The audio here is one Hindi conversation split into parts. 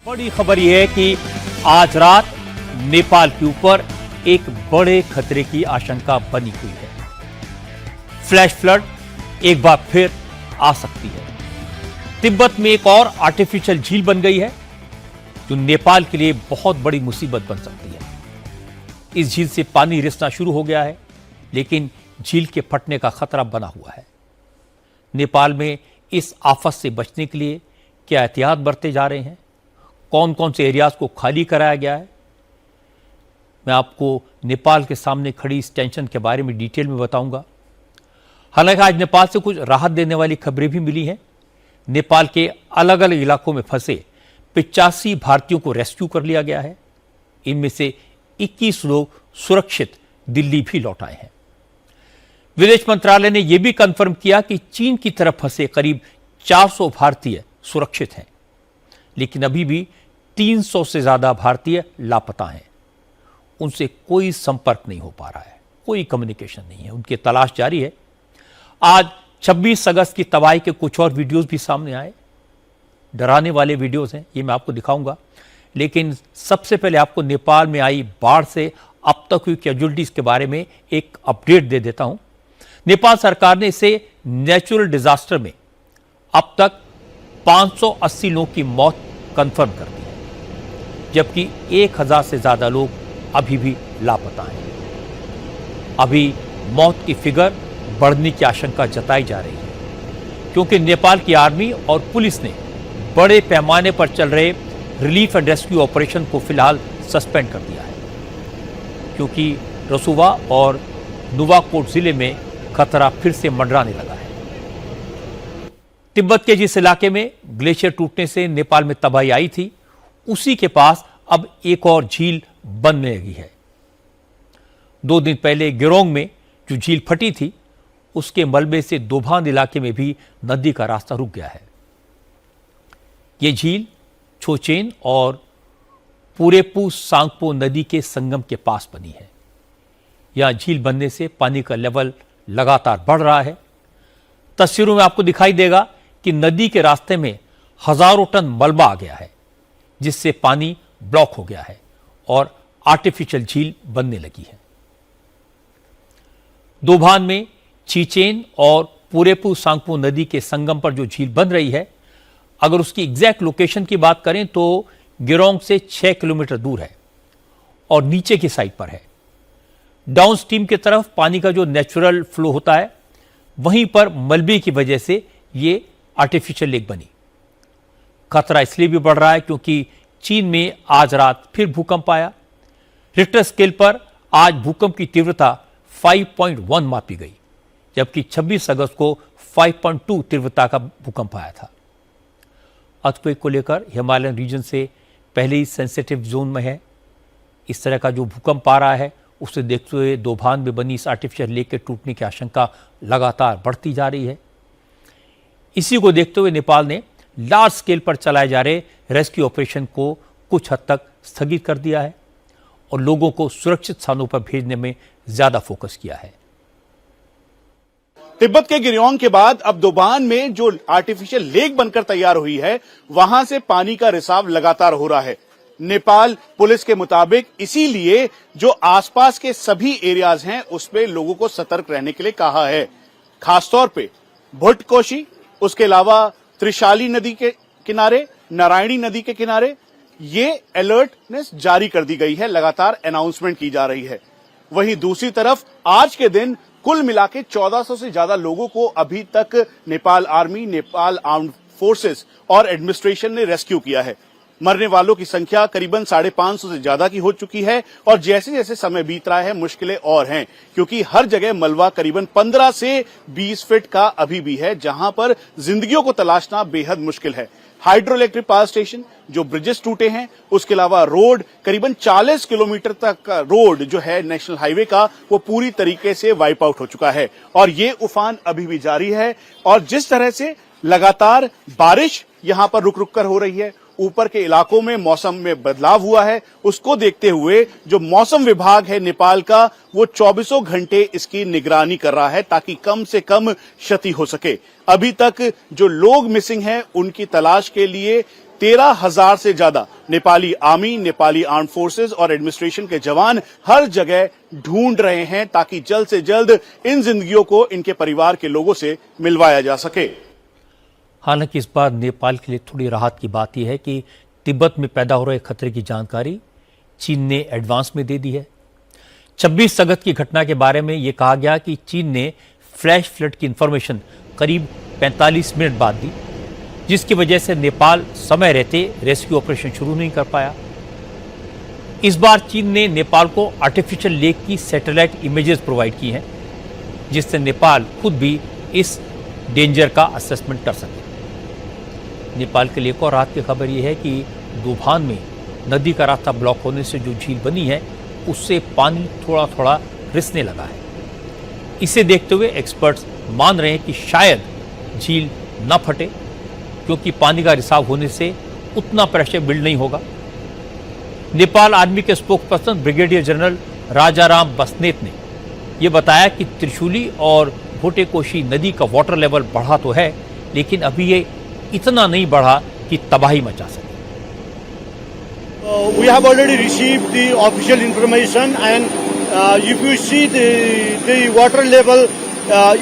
बड़ी खबर यह है कि आज रात नेपाल के ऊपर एक बड़े खतरे की आशंका बनी हुई है। फ्लैश फ्लड एक बार फिर आ सकती है। तिब्बत में एक और आर्टिफिशियल झील बन गई है जो नेपाल के लिए बहुत बड़ी मुसीबत बन सकती है। इस झील से पानी रिसना शुरू हो गया है, लेकिन झील के फटने का खतरा बना हुआ है। नेपाल में इस आफत से बचने के लिए क्या एहतियात बरते जा रहे हैं, कौन कौन से एरियाज को खाली कराया गया है, मैं आपको नेपाल के सामने खड़ी इस टेंशन के बारे में डिटेल में बताऊंगा। हालांकि आज नेपाल से कुछ राहत देने वाली खबरें भी मिली हैं। नेपाल के अलग अलग इलाकों में फंसे 85 भारतीयों को रेस्क्यू कर लिया गया है। इनमें से 21 लोग सुरक्षित दिल्ली भी लौट आए हैं। विदेश मंत्रालय ने यह भी कंफर्म किया कि चीन की तरफ फंसे करीब 400 भारतीय सुरक्षित हैं, लेकिन अभी भी 300 से ज्यादा भारतीय लापता हैं। उनसे कोई संपर्क नहीं हो पा रहा है, कोई कम्युनिकेशन नहीं है, उनकी तलाश जारी है। आज 26 अगस्त की तबाही के कुछ और वीडियोस भी सामने आए, डराने वाले वीडियोस हैं, ये मैं आपको दिखाऊंगा। लेकिन सबसे पहले आपको नेपाल में आई बाढ़ से अब तक हुई कैजुअल्टीज के बारे में एक अपडेट दे देता हूं। नेपाल सरकार ने इसे नेचुरल डिजास्टर में अब तक 580 लोगों की मौत कंफर्म कर दी है, जबकि 1000 से ज्यादा लोग अभी भी लापता हैं। अभी मौत की फिगर बढ़ने की आशंका जताई जा रही है, क्योंकि नेपाल की आर्मी और पुलिस ने बड़े पैमाने पर चल रहे रिलीफ एंड रेस्क्यू ऑपरेशन को फिलहाल सस्पेंड कर दिया है, क्योंकि रसुवा और नुवाकोट जिले में खतरा फिर से मंडराने लगा है। तिब्बत के जिस इलाके में ग्लेशियर टूटने से नेपाल में तबाही आई थी, उसी के पास अब एक और झील बनने लगी है। 2 दिन पहले गिरोंग में जो झील फटी थी, उसके मलबे से दोभान इलाके में भी नदी का रास्ता रुक गया है। यह झील छोचेन और पुरेपु सांगपो नदी के संगम के पास बनी है। यहां झील बनने से पानी का लेवल लगातार बढ़ रहा है। तस्वीरों में आपको दिखाई देगा कि नदी के रास्ते में हजारों टन मलबा आ गया है, जिससे पानी ब्लॉक हो गया है और आर्टिफिशियल झील बनने लगी है। दोभान में चीचेन और पुरेपु सांगपो नदी के संगम पर जो झील बन रही है, अगर उसकी एग्जैक्ट लोकेशन की बात करें तो गिरोंग से 6 किलोमीटर दूर है और नीचे की साइड पर है। डाउन स्ट्रीम की तरफ पानी का जो नेचुरल फ्लो होता है, वहीं पर मलबे की वजह से ये आर्टिफिशियल लेक बनी। खतरा इसलिए भी बढ़ रहा है क्योंकि चीन में आज रात फिर भूकंप आया। रिक्टर स्केल पर आज भूकंप की तीव्रता 5.1 मापी गई, जबकि 26 अगस्त को 5.2 तीव्रता का भूकंप आया था। अर्थक्वेक को लेकर हिमालयन रीजन से पहले ही सेंसिटिव जोन में है। इस तरह का जो भूकंप आ रहा है, उसे देखते हुए दोभान में बनी इस आर्टिफिशियल लेक के टूटने की आशंका लगातार बढ़ती जा रही है। इसी को देखते हुए नेपाल ने लार्ज स्केल पर चलाए जा रहे रेस्क्यू ऑपरेशन को कुछ हद तक स्थगित कर दिया है और लोगों को सुरक्षित स्थानों पर भेजने में ज्यादा फोकस किया है। तिब्बत के गिरोंग के बाद अब दोभान में जो आर्टिफिशियल लेक बनकर तैयार हुई है, वहां से पानी का रिसाव लगातार हो रहा है। नेपाल पुलिस के मुताबिक इसीलिए जो आसपास के सभी एरियाज हैं, उसमें लोगों को सतर्क रहने के लिए कहा है। खासतौर पे भुटकोशी, उसके अलावा त्रिशाली नदी के किनारे, नारायणी नदी के किनारे ये अलर्टनेस जारी कर दी गई है, लगातार अनाउंसमेंट की जा रही है। वहीं दूसरी तरफ आज के दिन कुल मिला के 1400 से ज्यादा लोगों को अभी तक Nepal army, Nepal armed forces और एडमिनिस्ट्रेशन ने रेस्क्यू किया है। मरने वालों की संख्या करीबन 550 से ज्यादा की हो चुकी है और जैसे जैसे समय बीत रहा है, मुश्किलें और हैं, क्योंकि हर जगह मलबा करीबन 15 से 20 फीट का अभी भी है, जहां पर जिंदगियों को तलाशना बेहद मुश्किल है। हाइड्रो इलेक्ट्रिक पावर स्टेशन, जो ब्रिजेस टूटे हैं, उसके अलावा रोड करीबन 40 किलोमीटर तक का रोड जो है नेशनल हाईवे का, वो पूरी तरीके से वाइप आउट हो चुका है और ये उफान अभी भी जारी है। और जिस तरह से लगातार बारिश यहां पर रुक रुक कर हो रही है, ऊपर के इलाकों में मौसम में बदलाव हुआ है, उसको देखते हुए जो मौसम विभाग है नेपाल का, वो 24 घंटे इसकी निगरानी कर रहा है ताकि कम से कम क्षति हो सके। अभी तक जो लोग मिसिंग हैं, उनकी तलाश के लिए 13,000 से ज्यादा Nepali army, Nepali arm forces और एडमिनिस्ट्रेशन के जवान हर जगह ढूंढ रहे हैं ताकि जल्द से जल्द इन जिंदगियों को इनके परिवार के लोगों से मिलवाया जा सके। हालांकि इस बार नेपाल के लिए थोड़ी राहत की बात यह है कि तिब्बत में पैदा हो रहे खतरे की जानकारी चीन ने एडवांस में दे दी है। 26 अगस्त की घटना के बारे में यह कहा गया कि चीन ने फ्लैश फ्लड की इंफॉर्मेशन करीब 45 मिनट बाद दी, जिसकी वजह से नेपाल समय रहते रेस्क्यू ऑपरेशन शुरू नहीं कर पाया। इस बार चीन ने नेपाल को आर्टिफिशियल लेक की सैटेलाइट इमेजेस प्रोवाइड की हैं, जिससे नेपाल खुद भी इस डेंजर का असेसमेंट कर सके। नेपाल के लिए एक और राहत की खबर यह है कि दोभान में नदी का रास्ता ब्लॉक होने से जो झील बनी है उससे पानी थोड़ा थोड़ा रिसने लगा है। इसे देखते हुए एक्सपर्ट्स मान रहे हैं कि शायद झील न फटे, क्योंकि पानी का रिसाव होने से उतना प्रेशर बिल्ड नहीं होगा। नेपाल आर्मी के spokesperson brigadier general Rajaram Basnet ने यह बताया कि त्रिशूली और भोटेकोशी नदी का वाटर लेवल बढ़ा तो है, लेकिन अभी ये इतना नहीं बढ़ा कि तबाही मचा सके। We have already received the official information, and if you see the water level,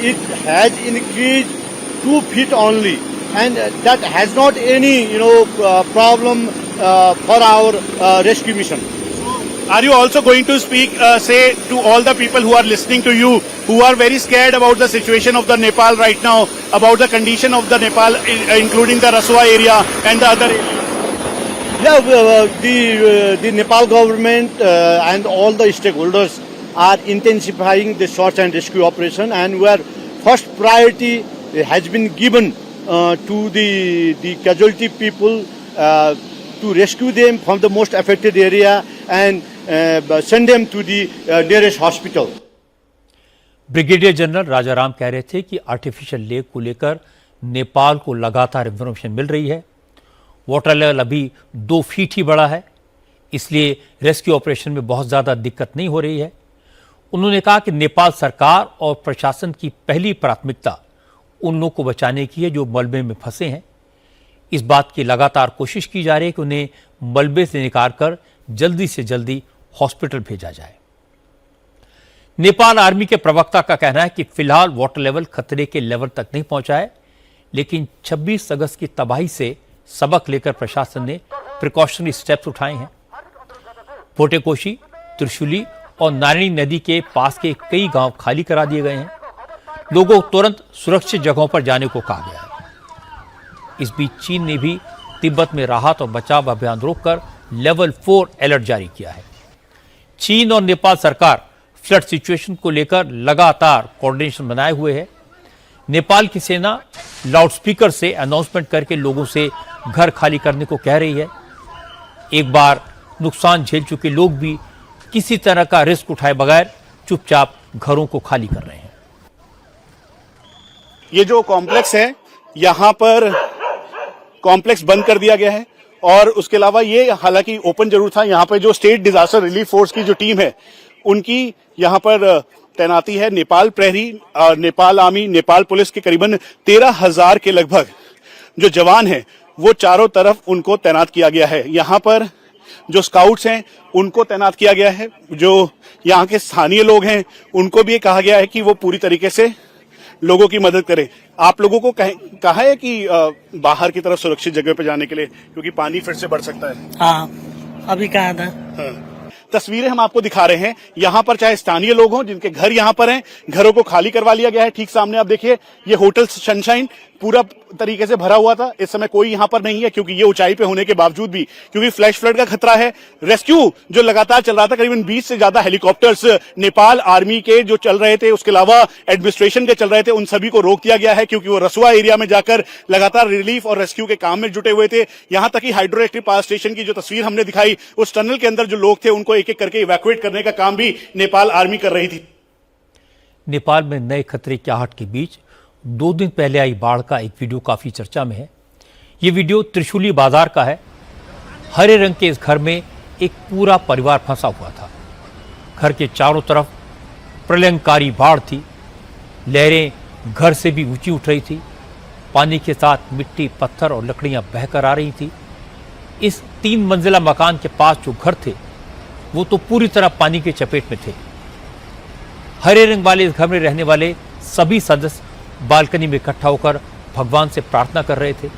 it has increased 2 feet only, and that has not any problem for our rescue mission. Are you also going to speak, say, to all the people who are listening to you, who are very scared about the situation of the Nepal right now, about the condition of the Nepal, including the Raswa area and the other areas? Yeah, the Nepal government and all the stakeholders are intensifying the search and rescue operation, and where first priority has been given to the casualty people to rescue them from the most affected area and send them to the nearest hospital. Brigadier general Rajaram कह रहे थे कि आर्टिफिशियल लेक को लेकर नेपाल को लगातार इंफॉर्मेशन मिल रही है। वाटर लेवल अभी 2 फीट ही बढ़ा है, इसलिए रेस्क्यू ऑपरेशन में बहुत ज़्यादा दिक्कत नहीं हो रही है। उन्होंने कहा कि नेपाल सरकार और प्रशासन की पहली प्राथमिकता उन लोगों को बचाने की है जो मलबे में फंसे हैं। इस बात की लगातार कोशिश की जा रही है कि उन्हें मलबे से निकाल कर जल्दी से जल्दी हॉस्पिटल भेजा जाए। नेपाल आर्मी के प्रवक्ता का कहना है कि फिलहाल वाटर लेवल खतरे के लेवल तक नहीं पहुंचा है, लेकिन 26 अगस्त की तबाही से सबक लेकर प्रशासन ने प्रिकॉशनरी स्टेप्स उठाए हैं। भोटेकोशी, त्रिशूली और नारायणी नदी के पास के कई गांव खाली करा दिए गए हैं। लोगों को तुरंत सुरक्षित जगहों पर जाने को कहा गया है। इस बीच चीन ने भी तिब्बत में राहत और बचाव अभियान रोककर लेवल 4 अलर्ट जारी किया है। चीन और नेपाल सरकार फ्लड सिचुएशन को लेकर लगातार कोऑर्डिनेशन बनाए हुए है। नेपाल की सेना लाउडस्पीकर से अनाउंसमेंट करके लोगों से घर खाली करने को कह रही है। एक बार नुकसान झेल चुके लोग भी किसी तरह का रिस्क उठाए बगैर चुपचाप घरों को खाली कर रहे हैं। ये जो कॉम्प्लेक्स है, यहां पर कॉम्प्लेक्स बंद कर दिया गया है, और उसके अलावा ये हालांकि ओपन जरूर था। यहां पर जो स्टेट डिजास्टर रिलीफ फोर्स की जो टीम है उनकी यहां पर तैनाती है। नेपाल प्रहरी, नेपाल आर्मी, नेपाल पुलिस के करीबन 13,000 के लगभग जो जवान हैं वो चारों तरफ उनको तैनात किया गया है। यहां पर जो स्काउट्स हैं उनको तैनात किया गया है। जो यहाँ के स्थानीय लोग हैं उनको भी कहा गया है कि वो पूरी तरीके से लोगों की मदद करें। आप लोगों को कहा है कि बाहर की तरफ सुरक्षित जगह पे जाने के लिए, क्योंकि पानी फिर से बढ़ सकता है। हाँ, अभी कहा था। हाँ। तस्वीरें हम आपको दिखा रहे हैं। यहां पर चाहे स्थानीय लोग हों जिनके घर यहां पर हैं, घरों को खाली करवा लिया गया है। ठीक सामने आप देखिए, ये होटल सनशाइन पूरा तरीके से भरा हुआ था। इस समय कोई यहां पर नहीं है, क्योंकि ये ऊंचाई पे होने के बावजूद भी, क्योंकि फ्लैश फ्लड का खतरा है। रेस्क्यू जो लगातार चल रहा था, करीबन 20 से ज्यादा हेलीकॉप्टर्स नेपाल आर्मी के जो चल रहे थे, उसके अलावा एडमिनिस्ट्रेशन के चल रहे थे, उन सभी को रोक दिया गया है, क्योंकि वो रसुआ एरिया में जाकर लगातार रिलीफ और रेस्क्यू के काम में जुटे हुए थे। यहां तक कि हाइड्रोइलेक्ट्रिक पावर स्टेशन की जो तस्वीर हमने दिखाई, उस टनल के अंदर जो लोग थे उनको एक एक करके इवैक्यूएट करने का काम भी नेपाल आर्मी कर रही थी। नेपाल में नए खतरे की आहट के बीच 2 दिन पहले आई बाढ़ का एक वीडियो काफी चर्चा में है। ये वीडियो त्रिशूली बाजार का है। हरे रंग के इस घर में एक पूरा परिवार फंसा हुआ था। घर के चारों तरफ प्रलयंकारी बाढ़ थी। लहरें घर से भी ऊंची उठ रही थी। पानी के साथ मिट्टी, पत्थर और लकड़ियां बहकर आ रही थी। इस 3 मंजिला मकान के पास जो घर थे वो तो पूरी तरह पानी के चपेट में थे। हरे रंग वाले इस घर में रहने वाले सभी सदस्य बालकनी में इकट्ठा होकर भगवान से प्रार्थना कर रहे थे।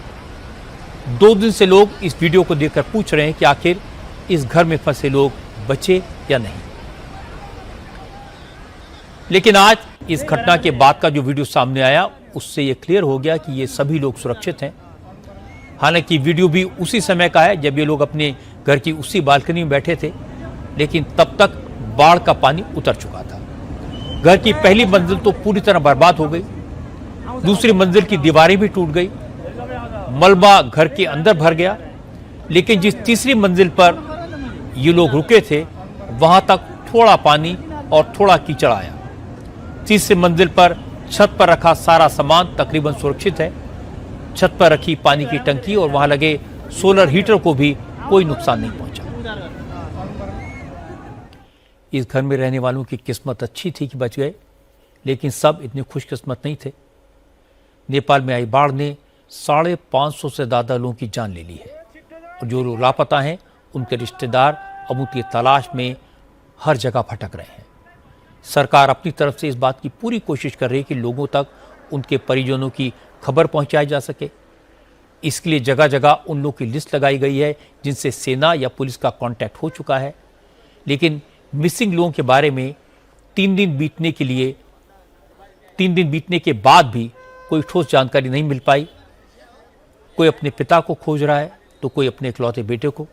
2 दिन से लोग इस वीडियो को देखकर पूछ रहे हैं कि आखिर इस घर में फंसे लोग बचे या नहीं। लेकिन आज इस घटना के बाद का जो वीडियो सामने आया उससे यह क्लियर हो गया कि ये सभी लोग सुरक्षित हैं। हालांकि वीडियो भी उसी समय का है जब ये लोग अपने घर की उसी बालकनी में बैठे थे, लेकिन तब तक बाढ़ का पानी उतर चुका था। घर की पहली मंजिल तो पूरी तरह बर्बाद हो गई, दूसरी मंजिल की दीवारें भी टूट गई, मलबा घर के अंदर भर गया। लेकिन जिस तीसरी मंजिल पर ये लोग रुके थे वहां तक थोड़ा पानी और थोड़ा कीचड़ आया। तीसरी मंजिल पर छत पर रखा सारा सामान तकरीबन सुरक्षित है। छत पर रखी पानी की टंकी और वहां लगे सोलर हीटर को भी कोई नुकसान नहीं पहुंचा। इस घर में रहने वालों की किस्मत अच्छी थी कि बच गए, लेकिन सब इतने खुशकिस्मत नहीं थे। नेपाल में आई बाढ़ ने 550 से ज्यादा लोगों की जान ले ली है और जो लोग लापता हैं उनके रिश्तेदार अब उनकी तलाश में हर जगह भटक रहे हैं। सरकार अपनी तरफ से इस बात की पूरी कोशिश कर रही है कि लोगों तक उनके परिजनों की खबर पहुंचाई जा सके। इसके लिए जगह जगह उन लोगों की लिस्ट लगाई गई है जिनसे सेना या पुलिस का कांटेक्ट हो चुका है। लेकिन मिसिंग लोगों के बारे में 3 दिन बीतने के बाद भी कोई ठोस जानकारी नहीं मिल पाई। कोई अपने पिता को खोज रहा है तो कोई अपने इकलौते बेटे को।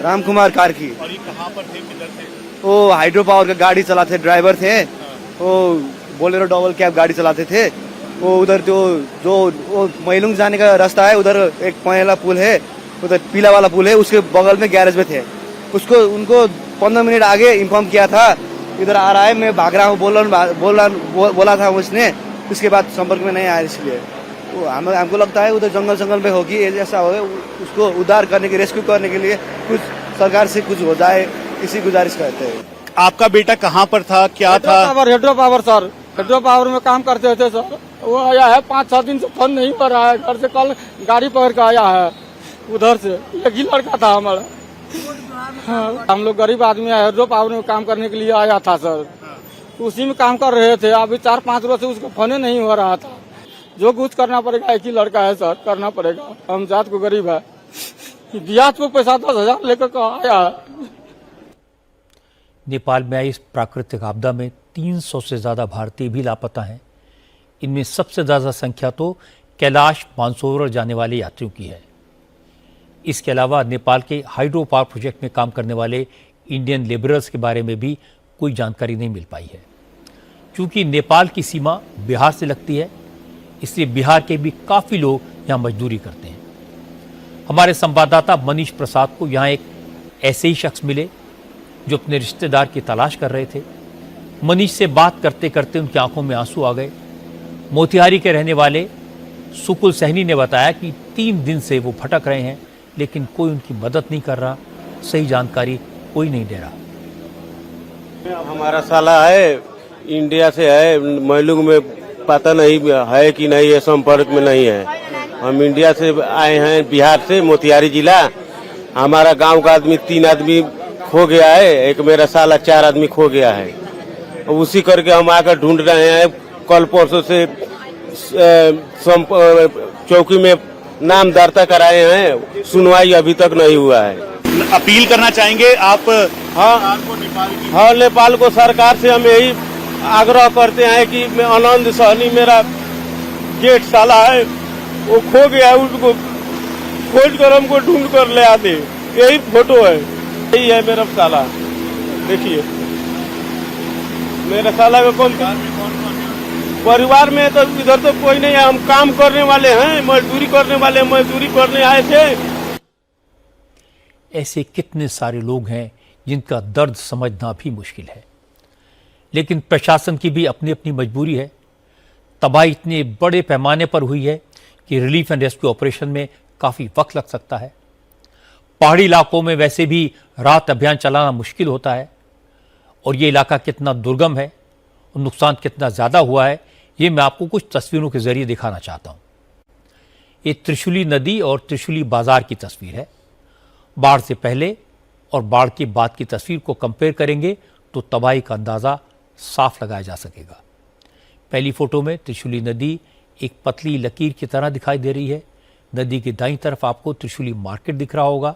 राम कुमार कार्की। और ये कहाँ पर थे, किधर थे? वो हाइड्रो पावर का गाड़ी चलाते ड्राइवर थे। वो बोलेरो डबल कैब गाड़ी चलाते थे। वो उधर जो वो मैलुंग जाने का रास्ता है, उधर एक पहला पुल है, उधर पीला वाला पुल है, उसके बगल में गैरेज में थे। उनको 15 मिनट आगे इन्फॉर्म किया था इधर आ रहा है, मैं भाग रहा हूँ बोला था उसने। उसके बाद संपर्क में नहीं आया, इसलिए हमको लगता है उधर जंगल में होगी, ऐसा हो उसको उद्धार करने के, रेस्क्यू करने के लिए कुछ सरकार से कुछ हो जाए, इसी गुजारिश करते हैं। आपका बेटा कहाँ पर था, क्या था? Hydro power sir, hydro power में काम करते थे सर। वो आया है 5-6 दिन से फोन नहीं कर रहा है। घर से कल गाड़ी पकड़ के आया है उधर से। एक ही लड़का था हमारा। हाँ, हम लोग गरीब आदमी है, हाइड्रो पावर में काम करने के लिए आया था सर। उसी में काम कर रहे थे। अभी 4-5 रोज से उसको फोन नहीं हो रहा था। जो कुछ करना पड़ेगा, एक ही लड़का है सर, करना पड़ेगा। हम जात को गरीब है। ब्याज को पैसा 10,000 लेकर आया है। नेपाल में आई इस प्राकृतिक आपदा में 300 से ज़्यादा भारतीय भी लापता हैं। इनमें सबसे ज़्यादा संख्या तो कैलाश मानसरोवर जाने वाले यात्रियों की है। इसके अलावा नेपाल के हाइड्रो पावर प्रोजेक्ट में काम करने वाले इंडियन लेबरर्स के बारे में भी कोई जानकारी नहीं मिल पाई है। क्योंकि नेपाल की सीमा बिहार से लगती है, इसलिए बिहार के भी काफ़ी लोग यहाँ मजदूरी करते हैं। हमारे संवाददाता मनीष प्रसाद को यहाँ एक ऐसे ही शख्स मिले जो अपने रिश्तेदार की तलाश कर रहे थे। मनीष से बात करते करते उनकी आंखों में आंसू आ गए। मोतिहारी के रहने वाले सुकुल सहनी ने बताया कि 3 दिन से वो भटक रहे हैं, लेकिन कोई उनकी मदद नहीं कर रहा, सही जानकारी कोई नहीं दे रहा। हमारा साला है, इंडिया से है, मैलुंग में पता नहीं है कि नहीं है, संपर्क में नहीं है। हम इंडिया से आए हैं, बिहार से, मोतिहारी जिला। हमारा गांव का आदमी 3 आदमी खो गया है, एक मेरा साला 4 आदमी खो गया है। उसी करके हम आकर ढूंढ रहे हैं। कल परसों से चौकी में नाम दर्ता कराए हैं, सुनवाई अभी तक नहीं हुआ है। अपील करना चाहेंगे आप? हाँ, नेपाल को सरकार से हम यही आग्रह करते हैं कि आनंद सहनी मेरा जेठ साला है, वो खो गया है, उसको खोज कर हमको ढूंढ कर ले आते। यही फोटो है, यही है मेरा साला। देखिए मेरा साला का कौन परिवार में तो इधर तो कोई नहीं है। हम काम करने वाले हैं, मजदूरी करने वाले, मजदूरी करने आए थे। ऐसे कितने सारे लोग हैं जिनका दर्द समझना भी मुश्किल है, लेकिन प्रशासन की भी अपनी अपनी मजबूरी है। तबाही इतने बड़े पैमाने पर हुई है कि रिलीफ एंड रेस्क्यू ऑपरेशन में काफ़ी वक्त लग सकता है। पहाड़ी इलाकों में वैसे भी रात अभियान चलाना मुश्किल होता है, और ये इलाका कितना दुर्गम है और नुकसान कितना ज़्यादा हुआ है, ये मैं आपको कुछ तस्वीरों के जरिए दिखाना चाहता हूँ। ये त्रिशूली नदी और त्रिशूली बाजार की तस्वीर है। बाढ़ से पहले और बाढ़ के बाद की तस्वीर को कंपेयर करेंगे तो तबाही का अंदाज़ा साफ लगाया जा सकेगा। पहली फोटो में त्रिशूली नदी एक पतली लकीर की तरह दिखाई दे रही है। नदी की दाईं तरफ आपको त्रिशूली मार्केट दिख रहा होगा।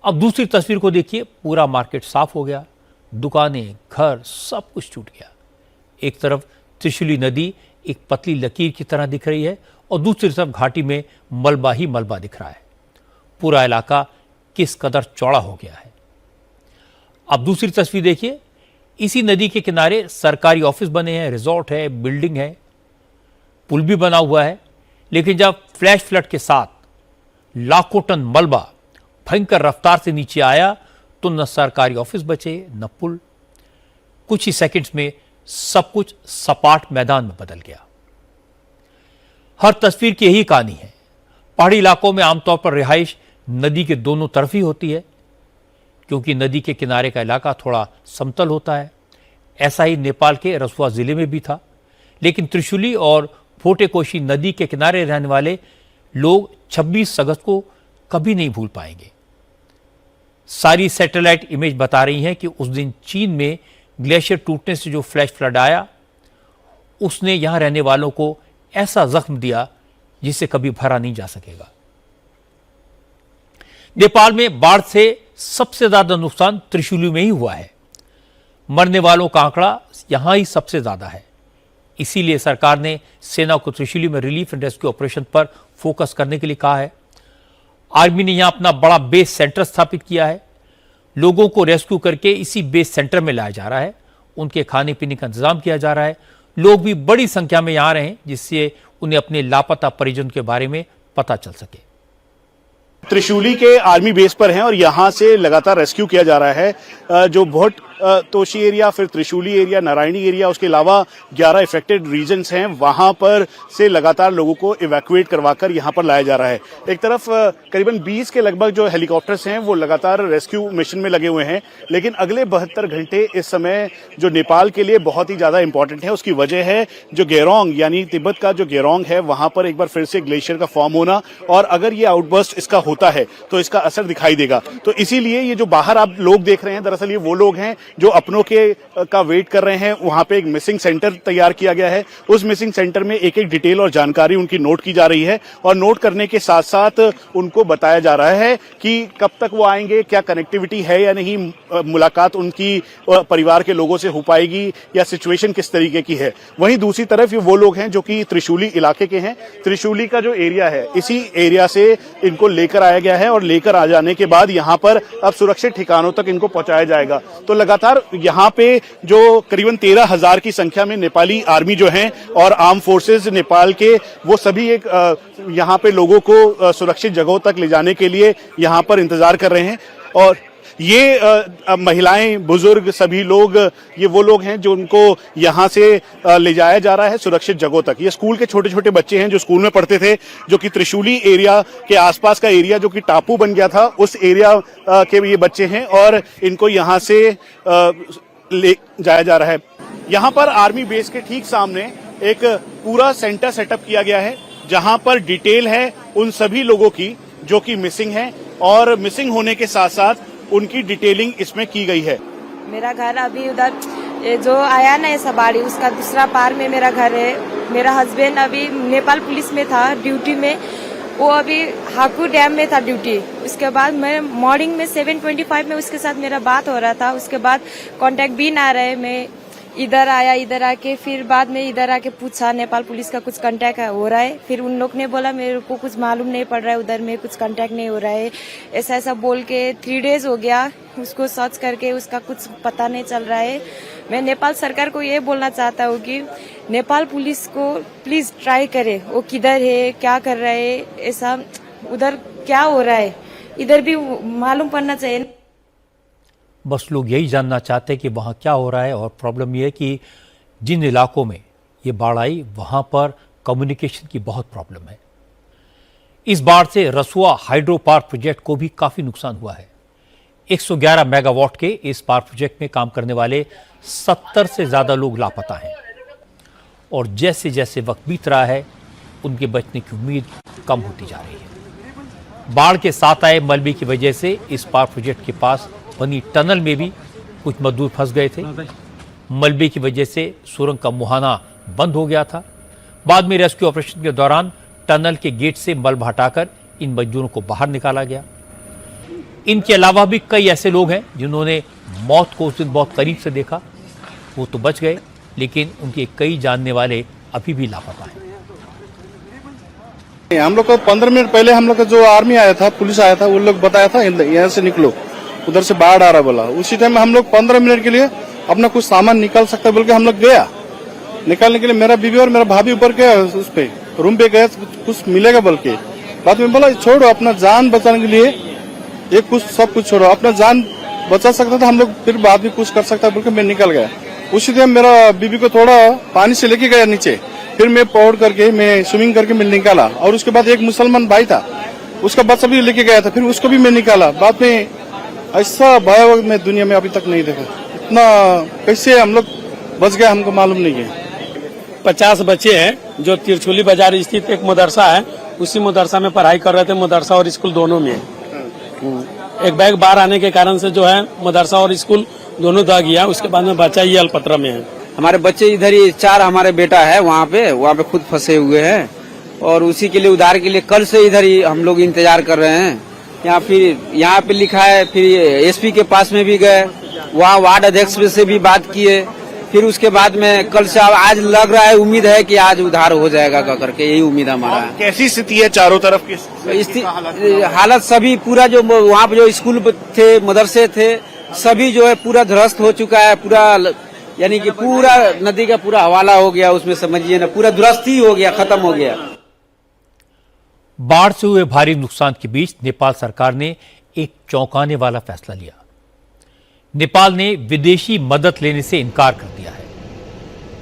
अब दूसरी तस्वीर को देखिए, पूरा मार्केट साफ हो गया, दुकानें, घर, सब कुछ छूट गया। एक तरफ त्रिशूली नदी एक पतली लकीर की तरह दिख रही है और दूसरी तरफ घाटी में मलबा ही मलबा दिख रहा है। पूरा इलाका किस कदर चौड़ा हो गया है। अब दूसरी तस्वीर देखिए, इसी नदी के किनारे सरकारी ऑफिस बने हैं, रिजॉर्ट है, बिल्डिंग है, पुल भी बना हुआ है। लेकिन जब फ्लैश फ्लड के साथ लाखों टन मलबा भयंकर रफ्तार से नीचे आया तो न सरकारी ऑफिस बचे न पुल। कुछ ही सेकंड्स में सब कुछ सपाट मैदान में बदल गया। हर तस्वीर की यही कहानी है। पहाड़ी इलाकों में आमतौर पर रिहाइश नदी के दोनों तरफ ही होती है, क्योंकि नदी के किनारे का इलाका थोड़ा समतल होता है। ऐसा ही नेपाल के रसुआ जिले में भी था। लेकिन त्रिशूली और फोटेकोशी नदी के किनारे रहने वाले लोग 26 अगस्त को कभी नहीं भूल पाएंगे। सारी सैटेलाइट इमेज बता रही हैं कि उस दिन चीन में ग्लेशियर टूटने से जो फ्लैश फ्लड आया, उसने यहां रहने वालों को ऐसा जख्म दिया जिसे कभी भरा नहीं जा सकेगा। नेपाल में बाढ़ से सबसे ज्यादा नुकसान त्रिशूली में ही हुआ है। मरने वालों का आंकड़ा यहां ही सबसे ज्यादा है। इसीलिए सरकार ने सेना को त्रिशूली में रिलीफ एंड रेस्क्यू ऑपरेशन पर फोकस करने के लिए कहा है। आर्मी ने यहां अपना बड़ा बेस सेंटर स्थापित किया है। लोगों को रेस्क्यू करके इसी बेस सेंटर में लाया जा रहा है। उनके खाने पीने का इंतजाम किया जा रहा है। लोग भी बड़ी संख्या में यहां आ रहे हैं, जिससे उन्हें अपने लापता परिजन के बारे में पता चल सके। त्रिशूली के आर्मी बेस पर हैं और यहां से लगातार रेस्क्यू किया जा रहा है। जो भोट तोशी एरिया, फिर त्रिशूली एरिया, नारायणी एरिया, उसके अलावा 11 इफेक्टेड रीजन्स हैं, वहां पर से लगातार लोगों को इवैक्यूएट करवाकर यहां पर लाया जा रहा है। एक तरफ करीबन 20 के लगभग जो हेलीकॉप्टर्स हैं वो लगातार रेस्क्यू मिशन में लगे हुए हैं। लेकिन अगले 72 घंटे इस समय जो नेपाल के लिए बहुत ही ज्यादा इंपॉर्टेंट है। उसकी वजह है जो गेरोंग यानी तिब्बत का जो गेरोंग है, वहां पर एक बार फिर से ग्लेशियर का फॉर्म होना, और अगर ये आउटबर्स्ट इसका होता है तो इसका असर दिखाई देगा। तो इसीलिए ये जो बाहर आप लोग देख रहे हैं, दरअसल ये वो लोग हैं जो अपनों के का वेट कर रहे हैं। वहां पे एक मिसिंग सेंटर तैयार किया गया है। उस मिसिंग सेंटर में एक एक डिटेल और जानकारी उनकी नोट की जा रही है, और नोट करने के साथ साथ उनको बताया जा रहा है कि कब तक वो आएंगे, क्या कनेक्टिविटी है या नहीं, मुलाकात उनकी परिवार के लोगों से हो पाएगी, या सिचुएशन किस तरीके की है। वहीं दूसरी तरफ ये वो लोग हैं जो कि त्रिशूली इलाके के हैं। त्रिशूली का जो एरिया है, इसी एरिया से इनको लेकर आया गया है, और लेकर आ जाने के बाद यहाँ पर अब सुरक्षित ठिकानों तक इनको पहुंचाया जाएगा। तो लगातार यहाँ पे जो करीबन 13,000 की संख्या में नेपाली आर्मी जो हैं और आर्म फोर्सेस नेपाल के, वो सभी एक यहाँ पे लोगों को सुरक्षित जगहों तक ले जाने के लिए यहाँ पर इंतजार कर रहे हैं। और ये महिलाएं, बुजुर्ग, सभी लोग, ये वो लोग हैं जो उनको यहाँ से ले जाया जा रहा है सुरक्षित जगहों तक। ये स्कूल के छोटे छोटे बच्चे हैं जो स्कूल में पढ़ते थे, जो कि त्रिशूली एरिया के आसपास का एरिया जो कि टापू बन गया था, उस एरिया के ये बच्चे हैं, और इनको यहाँ से ले जाया जा रहा है। यहाँ पर आर्मी बेस के ठीक सामने एक पूरा सेंटर सेटअप किया गया है, जहाँ पर डिटेल है उन सभी लोगों की जो कि मिसिंग है, और मिसिंग होने के साथ साथ उनकी डिटेलिंग इसमें की गई है। मेरा घर अभी उधर ये जो आया ना, ये सबाड़ी, उसका दूसरा पार में मेरा घर है। मेरा हस्बैंड अभी नेपाल पुलिस में था ड्यूटी में, वो अभी हाकू डैम में था ड्यूटी। उसके बाद मैं मॉर्निंग में 7:25 में उसके साथ मेरा बात हो रहा था। उसके बाद कांटेक्ट भी ना रहे। मैं इधर आया, इधर आके फिर बाद में इधर आके पूछा नेपाल पुलिस का कुछ कांटेक्ट हो रहा है। फिर उन लोग ने बोला मेरे को कुछ मालूम नहीं पड़ रहा है, उधर में कुछ कांटेक्ट नहीं हो रहा है, ऐसा ऐसा बोल के 3 डेज हो गया उसको सर्च करके, उसका कुछ पता नहीं चल रहा है। मैं नेपाल सरकार को ये बोलना चाहता हूँ कि नेपाल पुलिस को प्लीज ट्राई करे, वो किधर है, क्या कर रहा है, ऐसा उधर क्या हो रहा है, इधर भी मालूम पड़ना चाहिए। बस लोग यही जानना चाहते हैं कि वहाँ क्या हो रहा है। और प्रॉब्लम यह है कि जिन इलाकों में ये बाढ़ आई, वहाँ पर कम्युनिकेशन की बहुत प्रॉब्लम है। इस बाढ़ से रसुआ हाइड्रो पावर प्रोजेक्ट को भी काफ़ी नुकसान हुआ है। 111 मेगावाट के इस पावर प्रोजेक्ट में काम करने वाले 70 से ज़्यादा लोग लापता हैं, और जैसे जैसे वक्त बीत रहा है उनके बचने की उम्मीद कम होती जा रही है। बाढ़ के साथ आए मलबे की वजह से इस पावर प्रोजेक्ट के पास बनी टनल में भी कुछ मजदूर फंस गए थे। मलबे की वजह से सुरंग का मुहाना बंद हो गया था। बाद में रेस्क्यू ऑपरेशन के दौरान टनल के गेट से मलबा हटाकर इन मजदूरों को बाहर निकाला गया। इनके अलावा भी कई ऐसे लोग हैं जिन्होंने मौत को उस दिन बहुत करीब से देखा। वो तो बच गए, लेकिन उनके कई जानने वाले अभी भी लापता हैं। हम लोग को 15 मिनट पहले हम लोग का जो आर्मी आया था, पुलिस आया था, वो लोग बताया था यहाँ से निकलो, उधर से बाढ़ आ रहा बोला। उसी टाइम हम लोग 15 मिनट के लिए अपना कुछ सामान निकाल सकता बोल के हम लोग गया। निकालने के लिए मेरा बीवी और मेरा भाभी ऊपर गया, उस पे रूम पे गया, कुछ मिलेगा बोल के। बाद में बोला छोड़ो, अपना जान बचाने के लिए ये कुछ सब कुछ छोड़ो, अपना जान बचा सकता था हम लोग, फिर बाद में कुछ कर सकता बोल के मैं निकल गया। उसी टाइम मेरा बीवी को थोड़ा पानी से लेके गया नीचे, फिर मैं पौड़ करके मैं स्विमिंग करके मैं निकाला। और उसके बाद एक मुसलमान भाई था, उसका बच्चा भी लेके गया था, फिर उसको भी मैं निकाला। बाद में ऐसा भयावह मैं दुनिया में अभी तक नहीं देखा। इतना कैसे हम लोग बच गए हमको मालूम नहीं है। 50 बच्चे हैं जो तिरछुली बाजार स्थित एक मदरसा है, उसी मदरसा में पढ़ाई कर रहे थे। मदरसा और स्कूल दोनों में एक बैग बाहर आने के कारण से जो है मदरसा और स्कूल दोनों दह गया। उसके बाद में बच्चा ये अल्पत्रा में है। हमारे बच्चे इधर ही 4 हमारे बेटा है वहाँ पे खुद फंसे हुए हैं और उसी के लिए उधार के लिए कल से इधर ही हम लोग इंतजार कर रहे हैं। यहाँ पे लिखा है, फिर एसपी के पास में भी गए, वहाँ वार्ड अध्यक्ष से भी बात किए। फिर उसके बाद में कल से आज लग रहा है, उम्मीद है कि आज उधार हो जाएगा करके, यही उम्मीद हमारा है। कैसी स्थिति है चारों तरफ की? हालत सभी पूरा जो वहाँ पे जो स्कूल थे, मदरसे थे, सभी जो है पूरा ध्वस्त हो चुका है। पूरा यानी कि पूरा नदी का पूरा हवाला हो गया, उसमें समझिए ना पूरा दुरुस्त ही हो गया, खत्म हो गया। बाढ़ से हुए भारी नुकसान के बीच नेपाल सरकार ने एक चौंकाने वाला फैसला लिया। नेपाल ने विदेशी मदद लेने से इनकार कर दिया है।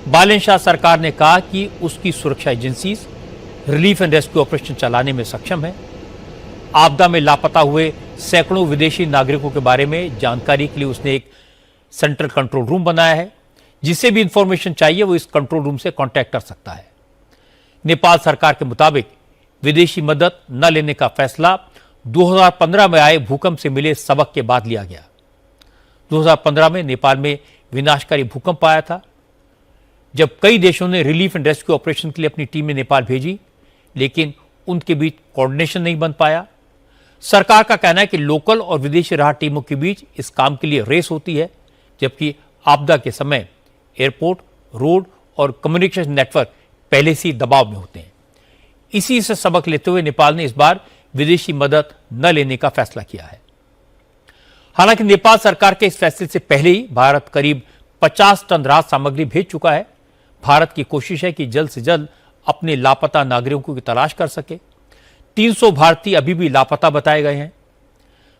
बालन शाह सरकार ने कहा कि उसकी सुरक्षा agency relief and rescue operation चलाने में सक्षम है। आपदा में लापता हुए सैकड़ों विदेशी नागरिकों के बारे में जानकारी के लिए उसने एक सेंट्रल कंट्रोल रूम बनाया है। जिसे भी इंफॉर्मेशन चाहिए वो इस कंट्रोल रूम से कांटेक्ट कर सकता है। नेपाल सरकार के मुताबिक विदेशी मदद न लेने का फैसला 2015 में आए भूकंप से मिले सबक के बाद लिया गया। 2015 में नेपाल में विनाशकारी भूकंप आया था, जब कई देशों ने रिलीफ एंड रेस्क्यू ऑपरेशन के लिए अपनी टीमें नेपाल भेजी, लेकिन उनके बीच कोऑर्डिनेशन नहीं बन पाया। सरकार का कहना है कि लोकल और विदेशी राहत टीमों के बीच इस काम के लिए रेस होती है, जबकि आपदा के समय एयरपोर्ट, रोड और कम्युनिकेशन नेटवर्क पहले से ही दबाव में होते हैं। इसी से सबक लेते हुए नेपाल ने इस बार विदेशी मदद न लेने का फैसला किया है। हालांकि नेपाल सरकार के इस फैसले से पहले ही भारत करीब 50 टन राहत सामग्री भेज चुका है। भारत की कोशिश है कि जल्द से जल्द अपने लापता नागरिकों की तलाश कर सके। 300 भारतीय अभी भी लापता बताए गए हैं।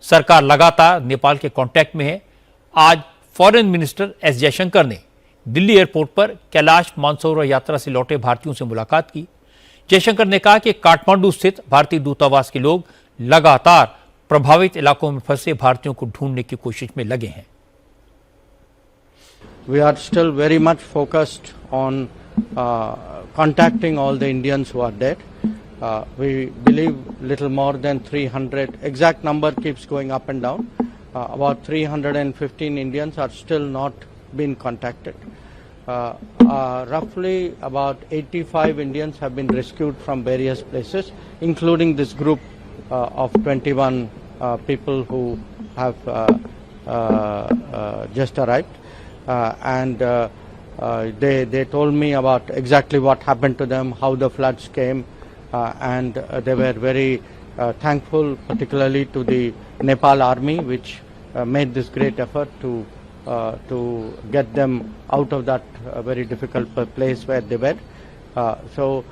सरकार लगातार नेपाल के कांटेक्ट में है। आज फॉरेन मिनिस्टर एस जयशंकर ने दिल्ली एयरपोर्ट पर कैलाश मानसरोवर यात्रा से लौटे भारतीयों से मुलाकात की। जयशंकर ने कहा कि काठमांडू स्थित भारतीय दूतावास के लोग लगातार प्रभावित इलाकों में फंसे भारतीयों को ढूंढने की कोशिश में लगे हैं। We are still very much focused on contacting all the Indians who are dead. We believe little more than 300, exact number keeps going up and down. About 315 Indians are still not been contacted. Roughly about 85 Indians have been rescued from various places, including this group of 21 people who have just arrived. They told me about exactly what happened to them, how the floods came, and they were very thankful, particularly to the Nepal army, which made this great effort to get them out of that very difficult place where they were. So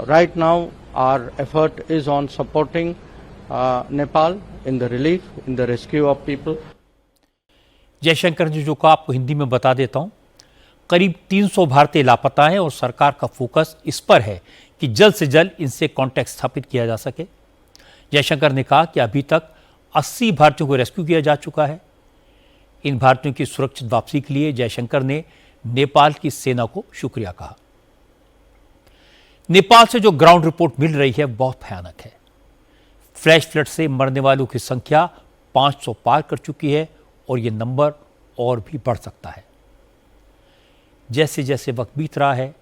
right now our effort is on supporting Nepal in the relief, in the rescue of people. Jaishankar ने जो कहा आपको हिंदी में बता देता हूं। करीब 300 भारतीय लापता हैं और सरकार का फोकस इस पर है कि जल्द से जल्द इनसे कांटेक्ट स्थापित किया जा सके। जयशंकर ने कहा कि अभी तक 80 भारतीयों को रेस्क्यू किया जा चुका है। इन भारतीयों की सुरक्षित वापसी के लिए जयशंकर ने नेपाल की सेना को शुक्रिया कहा। नेपाल से जो ग्राउंड रिपोर्ट मिल रही है बहुत भयानक है। फ्लैश फ्लड से मरने वालों की संख्या 500 पार कर चुकी है और यह नंबर और भी बढ़ सकता है। जैसे जैसे वक्त बीत रहा है,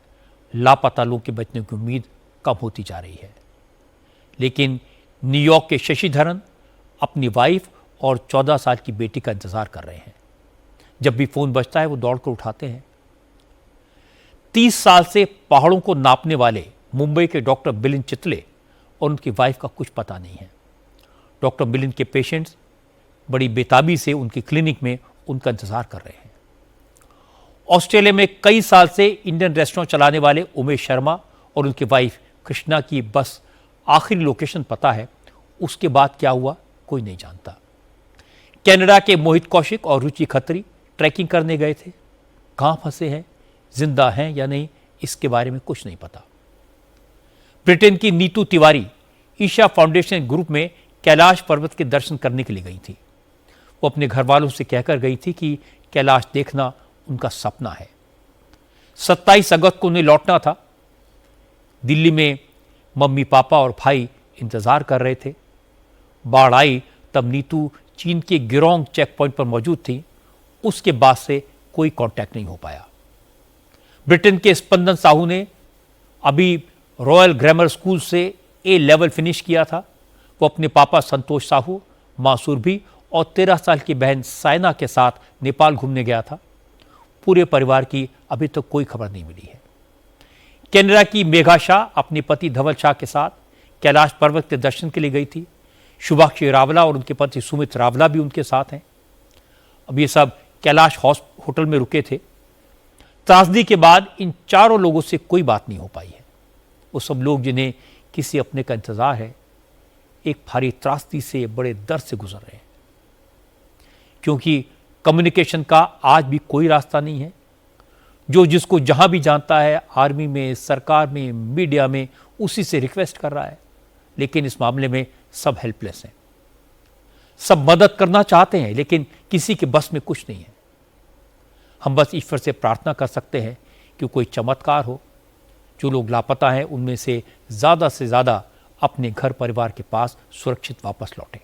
लापता लोगों के बचने की उम्मीद कम होती जा रही है। लेकिन न्यूयॉर्क के शशिधरन अपनी वाइफ और 14 साल की बेटी का इंतजार कर रहे हैं। जब भी फोन बजता है वो दौड़कर उठाते हैं। 30 साल से पहाड़ों को नापने वाले मुंबई के डॉक्टर मिलिंद चितले और उनकी वाइफ का कुछ पता नहीं है। डॉक्टर मिलिंद के पेशेंट्स बड़ी बेताबी से उनकी क्लिनिक में उनका इंतजार कर रहे हैं। ऑस्ट्रेलिया में कई साल से इंडियन रेस्टोरेंट चलाने वाले उमेश शर्मा और उनकी वाइफ कृष्णा की बस आखिरी लोकेशन पता है, उसके बाद क्या हुआ कोई नहीं जानता। कनाडा के मोहित कौशिक और रुचि खत्री ट्रैकिंग करने गए थे, कहां फंसे हैं, जिंदा हैं या नहीं, इसके बारे में कुछ नहीं पता। ब्रिटेन की नीतू तिवारी ईशा फाउंडेशन ग्रुप में कैलाश पर्वत के दर्शन करने के लिए गई थी। वो अपने घर वालों से कहकर गई थी कि कैलाश देखना उनका सपना है। 27 अगस्त को उन्हें लौटना था। दिल्ली में मम्मी पापा और भाई इंतजार कर रहे थे। बाढ़ आई तब नीतू चीन के गिरोंग चेक पॉइंट पर मौजूद थी। उसके बाद से कोई कांटेक्ट नहीं हो पाया। ब्रिटेन के स्पंदन साहू ने अभी रॉयल ग्रामर स्कूल से ए लेवल फिनिश किया था। वो अपने पापा संतोष साहू, मां सुरभि और 13 साल की बहन साइना के साथ नेपाल घूमने गया था। पूरे परिवार की अभी तक कोई खबर नहीं मिली है। कनाडा की मेघा शाह अपने पति धवल शाह के साथ कैलाश पर्वत के दर्शन के लिए गई थी। शुभाक्षी रावला और उनके पति सुमित रावला भी उनके साथ हैं। अब ये सब कैलाश होटल में रुके थे। त्रासदी के बाद इन चारों लोगों से कोई बात नहीं हो पाई है। वो सब लोग जिन्हें किसी अपने का इंतजार है, एक भारी त्रासदी से, बड़े दर्द से गुजर रहे हैं, क्योंकि कम्युनिकेशन का आज भी कोई रास्ता नहीं है। जो जिसको जहां भी जानता है, आर्मी में, सरकार में, मीडिया में, उसी से रिक्वेस्ट कर रहा है। लेकिन इस मामले में सब हेल्पलेस हैं। सब मदद करना चाहते हैं लेकिन किसी के बस में कुछ नहीं है। हम बस ईश्वर से प्रार्थना कर सकते हैं कि कोई चमत्कार हो, जो लोग लापता हैं उनमें से ज़्यादा अपने घर परिवार के पास सुरक्षित वापस लौटें।